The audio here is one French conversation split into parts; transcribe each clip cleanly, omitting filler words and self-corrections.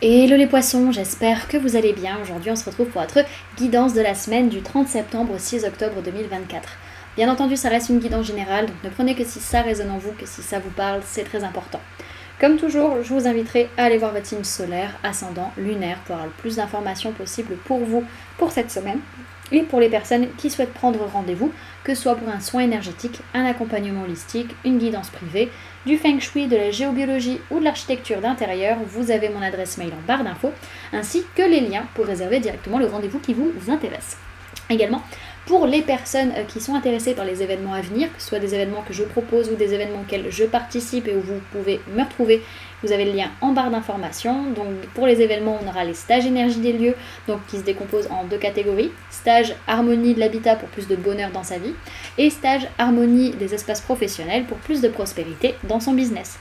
Hello les poissons, j'espère que vous allez bien. Aujourd'hui on se retrouve pour votre guidance de la semaine du 30 septembre au 6 octobre 2024. Bien entendu ça reste une guidance générale, donc ne prenez que si ça résonne en vous, que si ça vous parle, c'est très important. Comme toujours, je vous inviterai à aller voir votre signe solaire, ascendant, lunaire, pour avoir le plus d'informations possibles pour vous pour cette semaine. Et pour les personnes qui souhaitent prendre rendez-vous, que ce soit pour un soin énergétique, un accompagnement holistique, une guidance privée, du feng shui, de la géobiologie ou de l'architecture d'intérieur, vous avez mon adresse mail en barre d'infos, ainsi que les liens pour réserver directement le rendez-vous qui vous intéresse. Également, pour les personnes qui sont intéressées par les événements à venir, que ce soit des événements que je propose ou des événements auxquels je participe et où vous pouvez me retrouver, vous avez le lien en barre d'informations. Donc pour les événements, on aura les stages énergie des lieux, donc qui se décomposent en deux catégories. Stage harmonie de l'habitat pour plus de bonheur dans sa vie et stage harmonie des espaces professionnels pour plus de prospérité dans son business.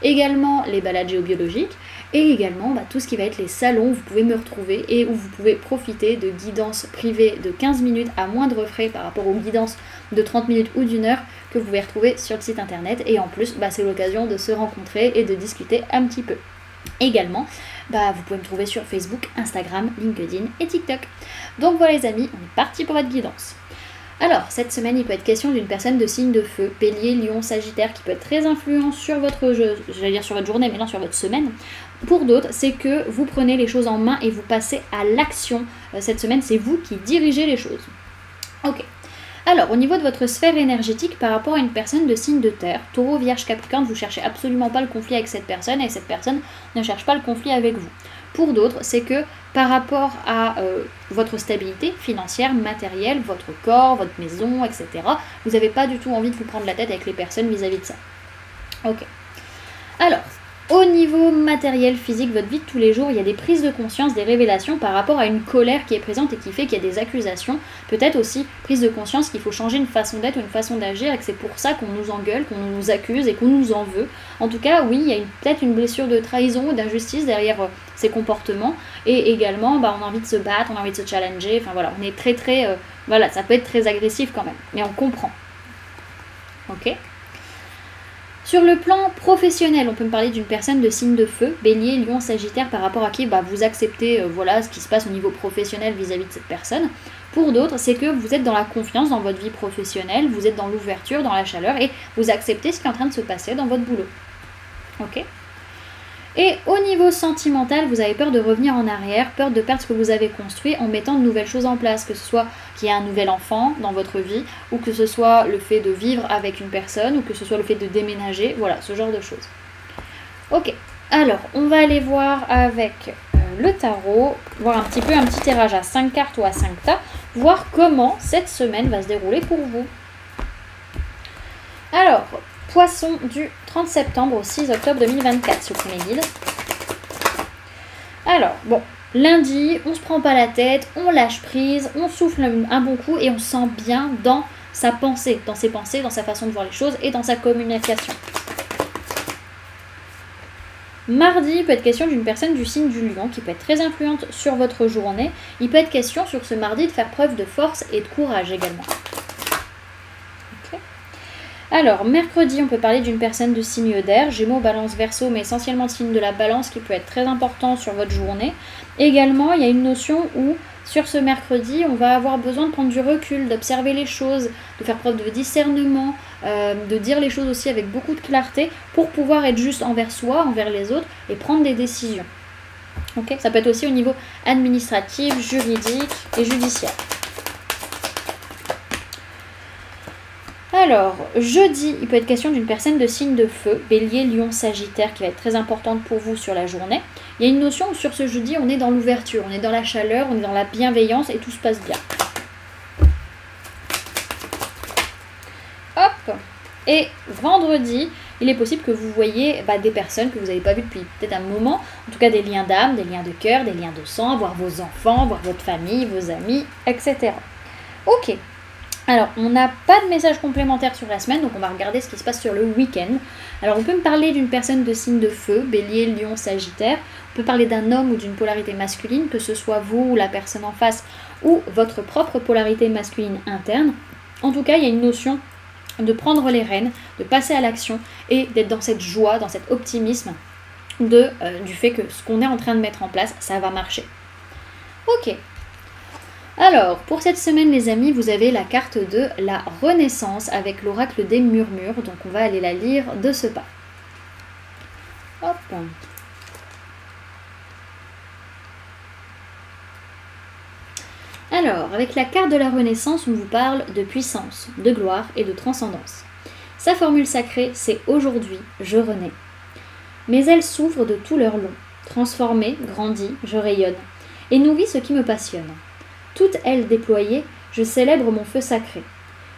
Également les balades géobiologiques et également tout ce qui va être les salons où vous pouvez me retrouver et où vous pouvez profiter de guidances privées de 15 minutes à moindre frais par rapport aux guidances de 30 minutes ou d'une heure que vous pouvez retrouver sur le site internet. Et en plus, c'est l'occasion de se rencontrer et de discuter un petit peu. Également, vous pouvez me trouver sur Facebook, Instagram, LinkedIn et TikTok. Donc voilà les amis, on est parti pour votre guidance. Alors, cette semaine, il peut être question d'une personne de signe de feu, Bélier, Lion, Sagittaire, qui peut être très influent sur votre sur votre journée, mais non sur votre semaine. Pour d'autres, c'est que vous prenez les choses en main et vous passez à l'action. Cette semaine, c'est vous qui dirigez les choses. Ok. Alors, au niveau de votre sphère énergétique, par rapport à une personne de signe de terre, Taureau, Vierge, Capricorne, vous ne cherchez absolument pas le conflit avec cette personne et cette personne ne cherche pas le conflit avec vous. Pour d'autres, c'est que par rapport à votre stabilité financière, matérielle, votre corps, votre maison, etc., vous n'avez pas du tout envie de vous prendre la tête avec les personnes vis-à-vis de ça. Ok. Alors, au niveau matériel, physique, votre vie de tous les jours, il y a des prises de conscience, des révélations par rapport à une colère qui est présente et qui fait qu'il y a des accusations. Peut-être aussi prise de conscience qu'il faut changer une façon d'être ou une façon d'agir et que c'est pour ça qu'on nous engueule, qu'on nous accuse et qu'on nous en veut. En tout cas, oui, il y a peut-être une blessure de trahison ou d'injustice derrière ces comportements. Et également, on a envie de se battre, on a envie de se challenger. Enfin voilà, on est très, ça peut être très agressif quand même. Mais on comprend. Ok ? Sur le plan professionnel, on peut me parler d'une personne de signe de feu, Bélier, Lion, Sagittaire, par rapport à qui vous acceptez ce qui se passe au niveau professionnel vis-à-vis de cette personne. Pour d'autres, c'est que vous êtes dans la confiance dans votre vie professionnelle, vous êtes dans l'ouverture, dans la chaleur et vous acceptez ce qui est en train de se passer dans votre boulot. Ok ? Et au niveau sentimental, vous avez peur de revenir en arrière, peur de perdre ce que vous avez construit en mettant de nouvelles choses en place, que ce soit qu'il y ait un nouvel enfant dans votre vie, ou que ce soit le fait de vivre avec une personne, ou que ce soit le fait de déménager, voilà, ce genre de choses. Ok, alors on va aller voir avec le tarot, voir un petit tirage à 5 cartes ou à 5 tas, voir comment cette semaine va se dérouler pour vous. Alors, Poisson du 30 septembre au 6 octobre 2024, ce premier guide. Alors, lundi, on se prend pas la tête, on lâche prise, on souffle un bon coup et on se sent bien dans sa pensée, dans ses pensées, dans sa façon de voir les choses et dans sa communication. Mardi, il peut être question d'une personne du signe du lion qui peut être très influente sur votre journée. Il peut être question sur ce mardi de faire preuve de force et de courage également. Alors, mercredi, on peut parler d'une personne de signe d'air, Gémeaux, Balance, Verseau, mais essentiellement le signe de la Balance qui peut être très important sur votre journée. Également, il y a une notion où, sur ce mercredi, on va avoir besoin de prendre du recul, d'observer les choses, de faire preuve de discernement, de dire les choses aussi avec beaucoup de clarté pour pouvoir être juste envers soi, envers les autres et prendre des décisions. Ok, ça peut être aussi au niveau administratif, juridique et judiciaire. Alors, jeudi, il peut être question d'une personne de signe de feu, Bélier, Lion, Sagittaire, qui va être très importante pour vous sur la journée. Il y a une notion où sur ce jeudi, on est dans l'ouverture, on est dans la chaleur, on est dans la bienveillance et tout se passe bien. Hop! Et vendredi, il est possible que vous voyez des personnes que vous n'avez pas vues depuis peut-être un moment, en tout cas des liens d'âme, des liens de cœur, des liens de sang, voir vos enfants, voir votre famille, vos amis, etc. Ok. Alors, on n'a pas de message complémentaire sur la semaine, donc on va regarder ce qui se passe sur le week-end. Alors, on peut me parler d'une personne de signe de feu, Bélier, Lion, Sagittaire. On peut parler d'un homme ou d'une polarité masculine, que ce soit vous ou la personne en face, ou votre propre polarité masculine interne. En tout cas, il y a une notion de prendre les rênes, de passer à l'action et d'être dans cette joie, dans cet optimisme du fait que ce qu'on est en train de mettre en place, ça va marcher. Ok. Alors, pour cette semaine les amis, vous avez la carte de la Renaissance avec l'oracle des murmures, donc on va aller la lire de ce pas. Hop. Alors, avec la carte de la Renaissance, on vous parle de puissance, de gloire et de transcendance. Sa formule sacrée, c'est « Aujourd'hui, je renais ». Mais elle s'ouvre de tout leur long. Transformée, grandie, je rayonne, et nourrit ce qui me passionne. Toute elle déployée, je célèbre mon feu sacré.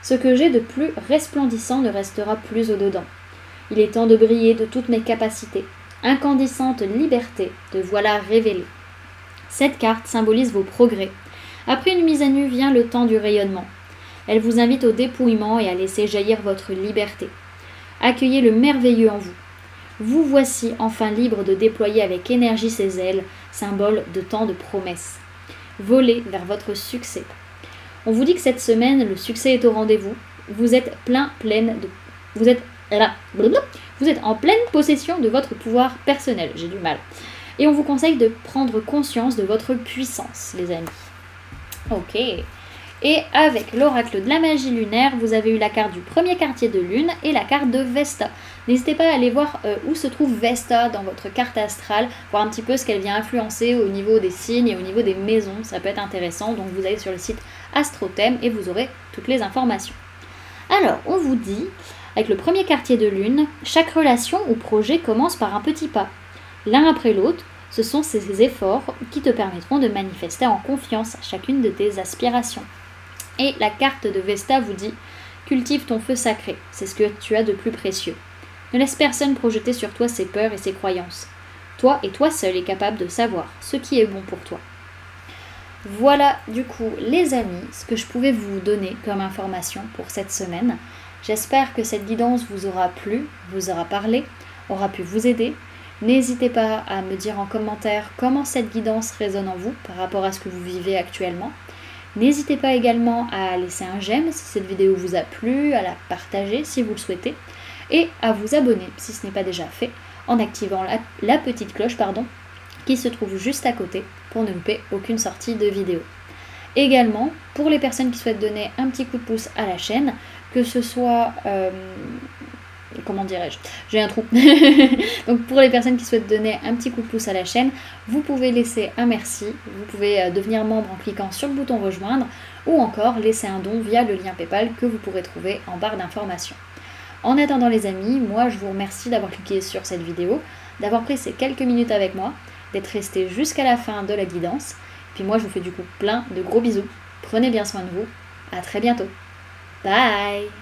Ce que j'ai de plus resplendissant ne restera plus au-dedans. Il est temps de briller de toutes mes capacités. Incandescente liberté, te voilà révélée. Cette carte symbolise vos progrès. Après une mise à nu vient le temps du rayonnement. Elle vous invite au dépouillement et à laisser jaillir votre liberté. Accueillez le merveilleux en vous. Vous voici enfin libre de déployer avec énergie ses ailes, symbole de tant de promesses. Volez vers votre succès. On vous dit que cette semaine, le succès est au rendez-vous. Vous êtes vous êtes en pleine possession de votre pouvoir personnel. J'ai du mal. Et on vous conseille de prendre conscience de votre puissance, les amis. Ok. Et avec l'oracle de la magie lunaire, vous avez eu la carte du premier quartier de lune et la carte de Vesta. N'hésitez pas à aller voir où se trouve Vesta dans votre carte astrale, voir un petit peu ce qu'elle vient influencer au niveau des signes et au niveau des maisons, ça peut être intéressant. Donc vous allez sur le site Astrothème et vous aurez toutes les informations. Alors, on vous dit, avec le premier quartier de lune, chaque relation ou projet commence par un petit pas. L'un après l'autre, ce sont ces efforts qui te permettront de manifester en confiance chacune de tes aspirations. Et la carte de Vesta vous dit « Cultive ton feu sacré, c'est ce que tu as de plus précieux. Ne laisse personne projeter sur toi ses peurs et ses croyances. Toi et toi seul es capable de savoir ce qui est bon pour toi. » Voilà du coup les amis, ce que je pouvais vous donner comme information pour cette semaine. J'espère que cette guidance vous aura plu, vous aura parlé, aura pu vous aider. N'hésitez pas à me dire en commentaire comment cette guidance résonne en vous par rapport à ce que vous vivez actuellement. N'hésitez pas également à laisser un j'aime si cette vidéo vous a plu, à la partager si vous le souhaitez, et à vous abonner si ce n'est pas déjà fait, en activant la petite cloche qui se trouve juste à côté pour ne louper aucune sortie de vidéo. Également, pour les personnes qui souhaitent donner un petit coup de pouce à la chaîne, que ce soit... comment dirais-je, j'ai un trou. Donc pour les personnes qui souhaitent donner un petit coup de pouce à la chaîne, vous pouvez laisser un merci, vous pouvez devenir membre en cliquant sur le bouton rejoindre ou encore laisser un don via le lien PayPal que vous pourrez trouver en barre d'informations. En attendant les amis, moi je vous remercie d'avoir cliqué sur cette vidéo, d'avoir pris ces quelques minutes avec moi, d'être resté jusqu'à la fin de la guidance. Puis moi je vous fais du coup plein de gros bisous. Prenez bien soin de vous. À très bientôt. Bye!